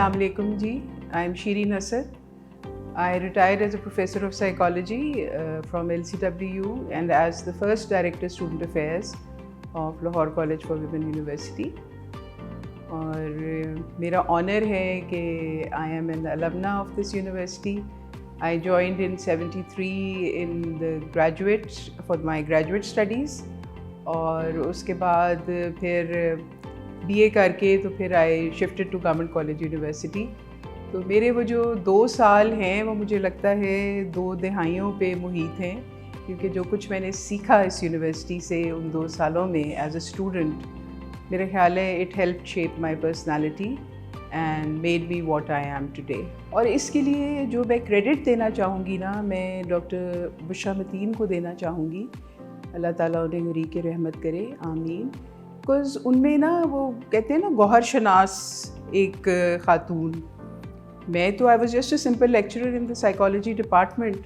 Assalamu alaikum ji. I am Shireen Asad. I retired as a professor of psychology from LCW and as the first director student affairs of Lahore College for Women University. और मेरा honor है कि I am an alumna of this university. I joined in 73 in the graduate for my graduate studies और उसके बाद फिर BA करके तो फिर I shifted to Government College University. तो मेरे वो जो 2 साल हैं वो मुझे लगता है 2 दहाइयों पे मुहित हैं, क्योंकि जो कुछ मैंने सीखा इस यूनिवर्सिटी से उन 2 सालों में एज अ स्टूडेंट, मेरे ख्याल है it help shape my personality and made me what I am today. और इसके लिए जो मैं क्रेडिट देना चाहूँगी ना, मैं डॉक्टर बुशरा मतीन को देना चाहूँगी. अल्लाह ताला उन्हें हुरी के रहमत करे, आमीन. बिकॉज़ उनमें ना वो कहते हैं ना गौहर शनास एक ख़ातून. मैं तो I was just a simple lecturer in the psychology department.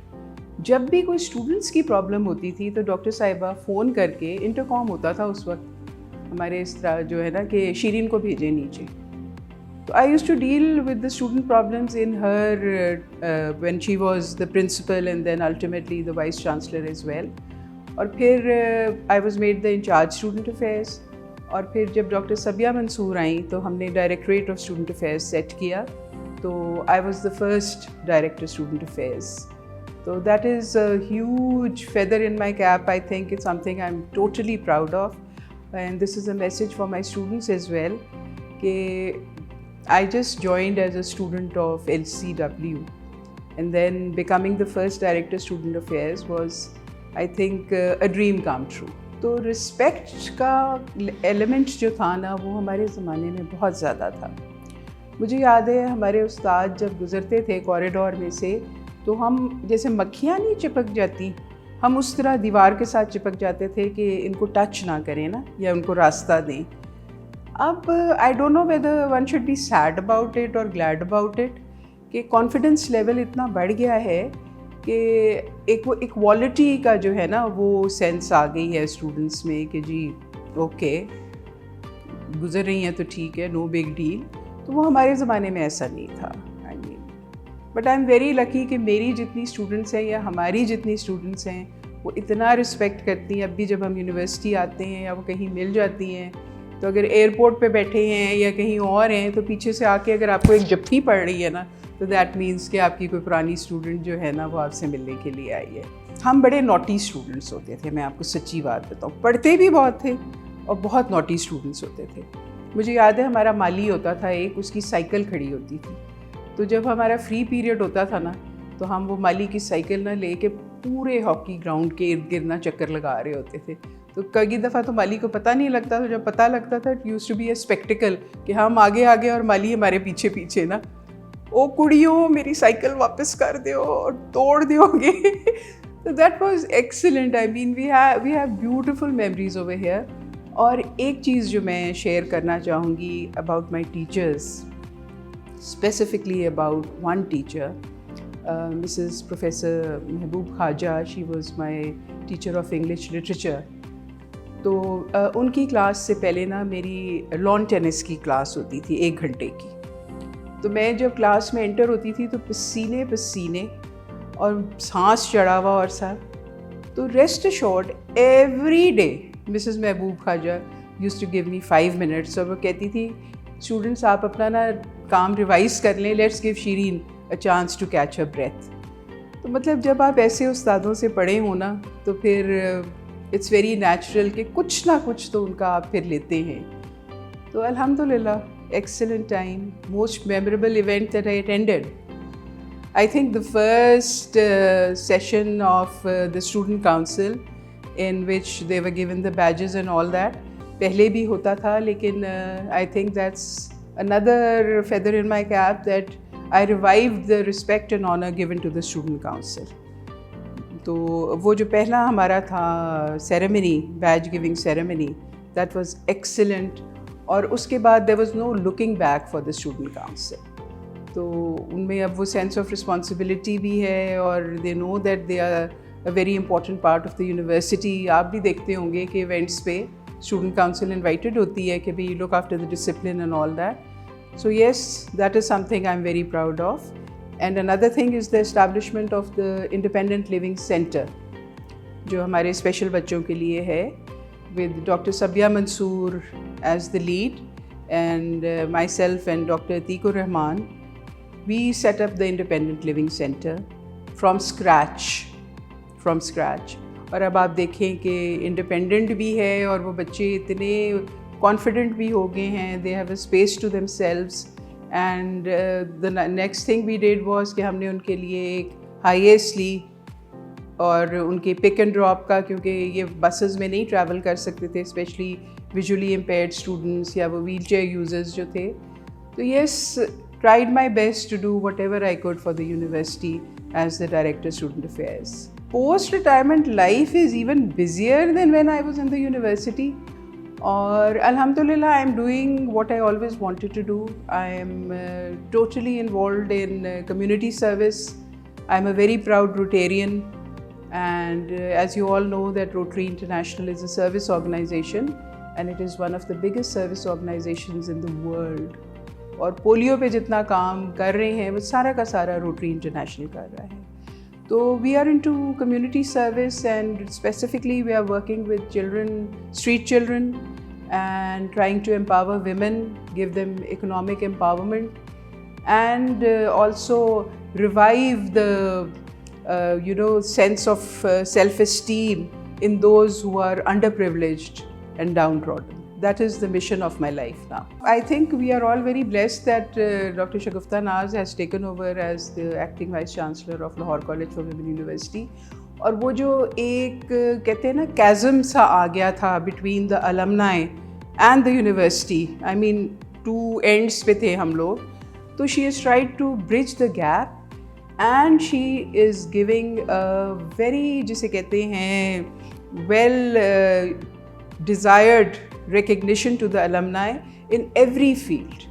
जब भी कोई स्टूडेंट्स की प्रॉब्लम होती थी तो डॉक्टर साहिबा फ़ोन करके, इंटरकॉम होता था उस वक्त हमारे इस तरह जो है ना कि शीरीन को भेजें नीचे. तो I used to deal with the student problems in her when she was the principal and then ultimately the vice chancellor as well. और फिर I was made the incharge student affairs. और फिर जब डॉक्टर सबिया मंसूर आई तो हमने directorate of student affairs set किया. तो I was the first director student affairs. So that is a huge feather in my cap. I think it's something I'm totally proud of, and this is a message for my students as well. I just joined as a student of LCW, and then becoming the first director student affairs was, I think, a dream come true. तो respect का element जो था ना वो हमारे ज़माने में बहुत ज़्यादा था. मुझे याद है हमारे उस्ताद जब गुज़रते थे कॉरिडोर में से तो हम जैसे मक्खियाँ नहीं चिपक जाती, हम उस तरह दीवार के साथ चिपक जाते थे कि इनको टच ना करें ना, या उनको रास्ता दें. अब I don't know whether one should be sad about it और ग्लैड अबाउट इट कि कॉन्फिडेंस लेवल इतना बढ़ गया है कि एक वो इक्वालिटी का जो है ना वो सेंस आ गई है स्टूडेंट्स में कि जी ओके गुज़र रही हैं तो ठीक है, नो बिग डील. तो वो हमारे ज़माने में ऐसा नहीं था. But I am very lucky कि मेरी जितनी स्टूडेंट्स हैं या हमारी जितनी स्टूडेंट्स हैं वो इतना रिस्पेक्ट करती हैं. अब भी जब हम यूनिवर्सिटी आते हैं या वो कहीं मिल जाती हैं तो अगर एयरपोर्ट पे बैठे हैं या कहीं और हैं तो पीछे से आके अगर आपको एक जप्फी पड़ रही है ना तो दैट मीन्स कि आपकी कोई पुरानी स्टूडेंट जो है ना वो आपसे मिलने के लिए आई है. हम बड़े नॉटी स्टूडेंट्स होते थे, मैं आपको सच्ची बात बताऊँ. पढ़ते भी बहुत थे और बहुत नॉटी स्टूडेंट्स होते थे. मुझे याद है हमारा माली होता था एक, उसकी साइकिल खड़ी होती थी. तो जब हमारा फ्री पीरियड होता था ना तो हम वो माली की साइकिल ना लेके पूरे हॉकी ग्राउंड के इर्द गिर्द ना चक्कर लगा रहे होते थे. तो कई दफ़ा तो माली को पता नहीं लगता था. जब पता लगता था it used to be a spectacle कि हम आगे आगे और माली हमारे पीछे पीछे ना. ओ कुड़ियों मेरी साइकिल वापस कर दो और तोड़ दोगे. तो that was excellent. I mean we have beautiful memories over here. और एक चीज़ जो मैं शेयर करना चाहूँगी about my teachers, specifically about one teacher, Mrs. Professor Mehboob Khaja. She was my teacher of English literature. तो उनकी क्लास से पहले ना मेरी लॉन टेनिस की क्लास होती थी 1 घंटे की. तो मैं जब क्लास में एंटर होती थी तो पसीने पसीने और सांस चढ़ा हुआ और सा. तो rest assured every day Mrs Mehboob Khaja used to give me 5 minutes. और वो कहती थी स्टूडेंट्स आप अपना ना काम रिवाइज़ कर लें, let's give Shireen a chance to catch her breath. तो मतलब जब आप ऐसे उस्तादों से पढ़े हो ना तो फिर इट्स वेरी नेचुरल कि कुछ ना कुछ तो उनका आप फिर लेते हैं. तो अल्हम्दुलिल्लाह excellent time. Most memorable event that I attended, I think the first session of the student council in which they were given the badges and all that. पहले भी होता था लेकिन I think that's another feather in my cap that I revived the respect and honor given to the student council. तो वो जो पहला हमारा था ceremony, badge giving ceremony, that was excellent. और उसके बाद there was no looking back for the student council. तो उनमें अब वो sense of responsibility भी है और they know that they are a very important part of the university. आप भी देखते होंगे कि events पे स्टूडेंट काउंसिल इनवाइटेड होती है कि भाई look after the discipline and all that. So yes, that is something I'm very proud of. And another thing is the establishment of the Independent Living Center, जो हमारे special बच्चों के लिए है, with Dr. Sabia Mansoor as the lead and myself and Dr. Atikur Rahman. We set up the Independent Living Center from scratch. और अब आप देखें कि इंडिपेंडेंट भी है और वो बच्चे इतने कॉन्फिडेंट भी हो गए हैं, they have a space to themselves. And the next thing we did was कि हमने उनके लिए एक हाईएस्ट ली और उनके पिक एंड ड्रॉप का, क्योंकि ये बसेस में नहीं ट्रैवल कर सकते थे, स्पेशली विजुअली इम्पेयर्ड स्टूडेंट्स या वो व्हील चेयर यूजर्स जो थे. तो yes, tried my best to do whatever I could for the university as the Director Student Affairs. Post-retirement life is even busier than when I was in the university. Or Alhamdulillah, I'm doing what I always wanted to do. I am totally involved in community service. I'm a very proud Rotarian. And as you all know, that Rotary International is a service organization and it is one of the biggest service organizations in the world. और polio पे जितना काम कर रहे हैं वो सारा का सारा रोटरी इंटरनेशनल कर रहा है. तो we are into community service and specifically we are working with children, street children, and trying to empower women, give them economic empowerment and also revive the sense of self-esteem in those who are underprivileged and downtrodden. That is the mission of my life now. I think we are all very blessed that Dr. Shagufta Naz has taken over as the acting Vice Chancellor of Lahore College for Women University. और वो जो एक कहते हैं ना chasm सा आ गया था between the alumni and the university. I mean, two ends पे थे हम लोग. तो she has tried to bridge the gap and she is giving a very, जिसे कहते हैं, well desired recognition to the alumni in every field.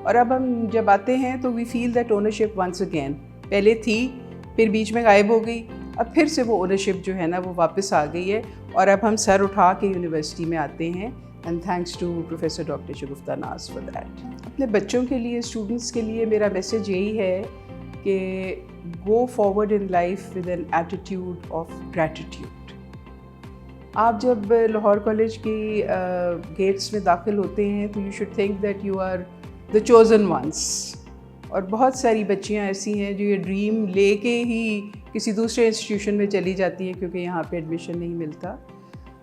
और अब हम जब आते हैं तो we feel that ownership once again. पहले थी, फिर बीच में गायब हो गई, अब फिर से वो ownership जो है ना वो वापस आ गई है और अब हम सर उठा के यूनिवर्सिटी में आते हैं. And thanks to Professor Dr. Shagufta Naz for that. अपने बच्चों के लिए, स्टूडेंट्स के लिए मेरा मैसेज यही है कि go forward in life with an attitude of gratitude. आप जब लाहौर कॉलेज की गेट्स में दाखिल होते हैं तो you should think that you are the chosen ones. और बहुत सारी बच्चियां ऐसी हैं जो ये ड्रीम लेके ही किसी दूसरे इंस्टीट्यूशन में चली जाती हैं क्योंकि यहाँ पे एडमिशन नहीं मिलता.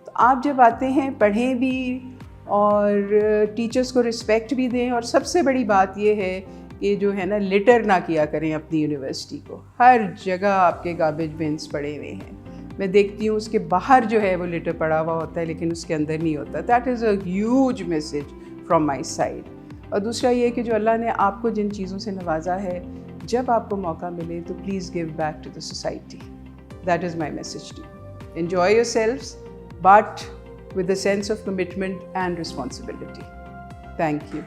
तो आप जब आते हैं, पढ़ें भी और टीचर्स को रिस्पेक्ट भी दें. और सबसे बड़ी बात ये है कि जो है ना, लिटर ना किया करें अपनी यूनिवर्सिटी को. हर जगह आपके गार्बेज बिन्स पड़े हुए हैं. मैं देखती हूँ उसके बाहर जो है वो लिटर पड़ा हुआ होता है लेकिन उसके अंदर नहीं होता. That is a huge message from my side. और दूसरा ये कि जो अल्लाह ने आपको जिन चीज़ों से नवाजा है, जब आपको मौका मिले तो please give back to the society. That is my message to you. Enjoy yourselves but with a sense of commitment and responsibility. Thank you.